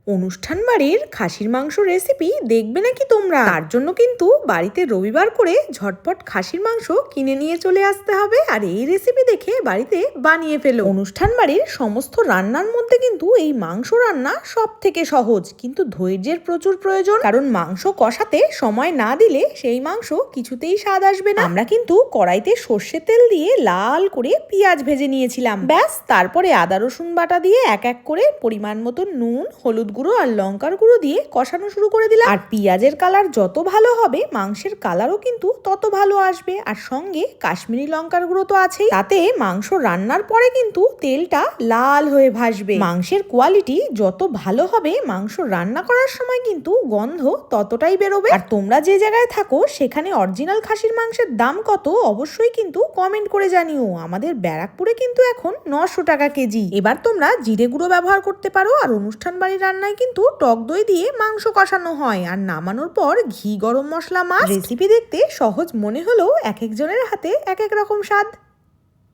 অনুষ্ঠান বাড়ির খাসির মাংস রেসিপি দেখবে নাকি তোমরা? তার জন্য কিন্তু বাড়িতে রবিবার করে ঝটপট খাসির মাংস কিনে নিয়ে চলে আসতে হবে আর এই রেসিপি দেখে বাড়িতে বানিয়ে ফেলো। অনুষ্ঠান বাড়ির সমস্ত রান্নার মধ্যে কিন্তু এই মাংস রান্না সব থেকে সহজ, কিন্তু ধৈর্যের প্রচুর প্রয়োজন, কারণ মাংস কষাতে সময় না দিলে সেই মাংস কিছুতেই স্বাদ আসবে না। আমরা কিন্তু কড়াইতে সর্ষের তেল দিয়ে লাল করে পেঁয়াজ ভেজে নিয়েছিলাম, ব্যাস তারপরে আদা রসুন বাটা দিয়ে এক এক করে পরিমাণ মতো নুন, হলুদ গুঁড়ো আর লঙ্কার গুঁড়ো দিয়ে কষানো শুরু করে দিলাম। আর পেঁয়াজের কালার যত ভালো হবে মাংসের কালারও কিন্তু তত ভালো আসবে। আর সঙ্গে কাশ্মীরি লঙ্কার গুঁড়ো তো আছেই, তাতে মাংস রান্নার পরে কিন্তু তেলটা লাল হয়ে ভাসবে। মাংসের কোয়ালিটি যত ভালো হবে মাংস রান্না করার সময় কিন্তু গন্ধ ততটাই বেরোবে। আর তোমরা যে জায়গায় থাকো সেখানে অরিজিনাল খাসির মাংসের দাম কত অবশ্যই কিন্তু কমেন্ট করে জানিও। আমাদের ব্যারাকপুরে কিন্তু এখন 900 টাকা কেজি। এবার তোমরা জিরে গুঁড়ো ব্যবহার করতে পারো। আর অনুষ্ঠান বাড়ির রান্নায় কিন্তু টক দই দিয়ে মাংস কষানো হয়। আর নামানোর পর ঘি, গরম মশলা, মাছ। রেসিপি দেখতে সহজ মনে হলেও এক একজনের হাতে এক এক রকম স্বাদ।